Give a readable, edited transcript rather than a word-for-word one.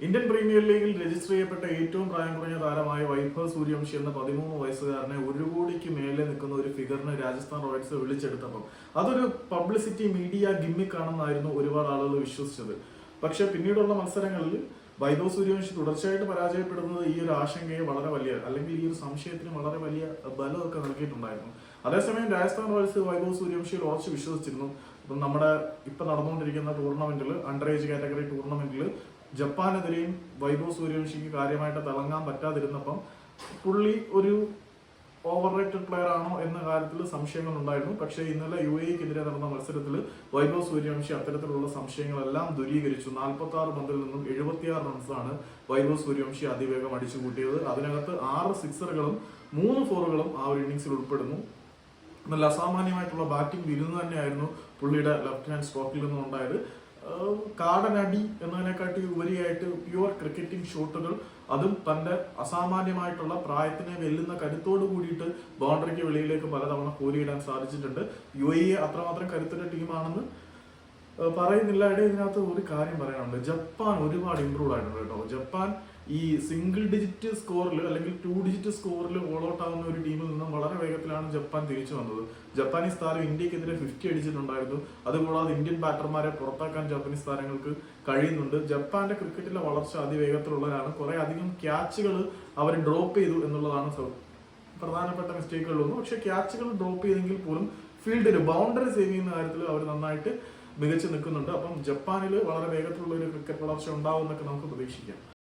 Indian premier ലീഗിൽ register ചെയ്യപ്പെട്ട ഏറ്റവും പ്രായം കുറഞ്ഞ താരമായ വൈഭവ് സൂര്യവംശി എന്ന 13 വയസ്സുകാരനെ 1 കോടിക്ക് മേലെ നിൽക്കുന്ന ഒരു ഫിഗറിന് രാജസ്ഥാൻ റോയൽസ് വിളിച്ചെടുത്തപ്പം അതൊരു പബ്ലിസിറ്റി മീഡിയ ഗിമ്മിക് ആണെന്നായിരുന്നു ഒരുപാട് ആളുകൾ വിശ്വസിച്ചത്. പക്ഷെ പിന്നീടുള്ള മത്സരങ്ങളിൽ വൈഭവ് സൂര്യവംശി തുടർച്ചയായിട്ട് പരാജയപ്പെടുന്നത് ഈ ഒരു ആശങ്കയെ വളരെ വലിയ, അല്ലെങ്കിൽ ഈ ഒരു സംശയത്തിന് വളരെ വലിയ ബലമൊക്കെ നൽകിയിട്ടുണ്ടായിരുന്നു. അതേസമയം രാജസ്ഥാൻ റോയൽസ് വൈഭവ് സൂര്യവംശിയിൽ ഉറച്ചു വിശ്വസിച്ചിരുന്നു. ഇപ്പം നമ്മുടെ ഇപ്പൊ നടന്നുകൊണ്ടിരിക്കുന്ന ടൂർണമെന്റിൽ, അണ്ടർ ഏജ് കാറ്റഗറി ടൂർണമെന്റിൽ ജപ്പാനെതിരെയും വൈഭവ് സൂര്യവംശിക്ക് കാര്യമായിട്ട് തിളങ്ങാൻ പറ്റാതിരുന്നപ്പം പുള്ളി ഒരു ഓവർ റേറ്റഡ് പ്ലെയർ ആണോ എന്ന കാര്യത്തിൽ സംശയങ്ങൾ ഉണ്ടായിരുന്നു. പക്ഷേ ഇന്നലെ UAE-ക്കെതിരെ നടന്ന മത്സരത്തിൽ വൈഭവ് സൂര്യവംശി അത്തരത്തിലുള്ള സംശയങ്ങളെല്ലാം ദൂരീകരിച്ചു. 46 പന്തിൽ നിന്നും 76 റൺസാണ് വൈഭവ് സൂര്യവംശി അതിവേഗം അടിച്ചു കൂട്ടിയത്. അതിനകത്ത് 6 സിക്സറുകളും 3 ഫോറുകളും ആ ഒരു ഇന്നിംഗ്സിൽ ഉൾപ്പെടുന്നു. നല്ല അസാമാന്യമായിട്ടുള്ള ബാറ്റിംഗ് വിരുന്ന് തന്നെയായിരുന്നു പുള്ളിയുടെ ലെഫ്റ്റ് ഹാൻഡ് സ്ട്രോക്കിൽ നിന്നും ഉണ്ടായത്. കാടനടി എന്നതിനെക്കാട്ടി ഉപരിയായിട്ട് പ്യുവർ ക്രിക്കറ്റിംഗ് ഷോട്ടുകൾ, അതും തന്റെ അസാമാന്യമായിട്ടുള്ള പ്രായത്തിനെ വെല്ലുന്ന കരുത്തോട് കൂടിയിട്ട് ബൗണ്ടറിക്ക് വെളിയിലേക്ക് പലതവണ കോരിയിടാൻ സാധിച്ചിട്ടുണ്ട്. UAE അത്രമാത്രം കരുത്തുള്ള ടീമാണെന്ന് പറയുന്നില്ല. ഇതിനകത്ത് ഒരു കാര്യം പറയാനുണ്ട്. ജപ്പാൻ ഒരുപാട് ഇമ്പ്രൂവ് ആയിട്ടുണ്ട് കേട്ടോ. ജപ്പാൻ ഈ സിംഗിൾ ഡിജിറ്റ് സ്കോറിൽ അല്ലെങ്കിൽ 2 ഡിജിറ്റ് സ്കോറിൽ ഓൾ ഔട്ട് ആവുന്ന ഒരു ടീമിൽ നിന്നും വളരെ വേഗത്തിലാണ് ജപ്പാൻ തിരിച്ചു വന്നത്. ജപ്പാനീസ് താരം ഇന്ത്യക്കെതിരെ 50 അടിച്ചിട്ടുണ്ടായിരുന്നു. അതുകൂടാതെ ഇന്ത്യൻ ബാറ്റർമാരെ പുറത്താക്കാൻ ജപ്പാനീസ് താരങ്ങൾക്ക് കഴിയുന്നുണ്ട്. ജപ്പാന്റെ ക്രിക്കറ്റിലെ വളർച്ച അതിവേഗത്തിലുള്ളതാണ്. കുറെ അധികം ക്യാച്ചുകൾ അവർ ഡ്രോപ്പ് ചെയ്തു എന്നുള്ളതാണ് പ്രധാനപ്പെട്ട മിസ്റ്റേക്കുകളൊന്നും. പക്ഷെ ക്യാച്ചുകൾ ഡ്രോപ്പ് ചെയ്തെങ്കിൽ പോലും ഫീൽഡിൽ ബൗണ്ടറി സേവ് ചെയ്യുന്ന കാര്യത്തിൽ അവർ നന്നായിട്ട് മികച്ചു നിൽക്കുന്നുണ്ട്. അപ്പം ജപ്പാനിൽ വളരെ വേഗത്തിലുള്ള ഒരു ക്രിക്കറ്റ് വളർച്ച ഉണ്ടാവും എന്നൊക്കെ നമുക്ക് പ്രതീക്ഷിക്കാം.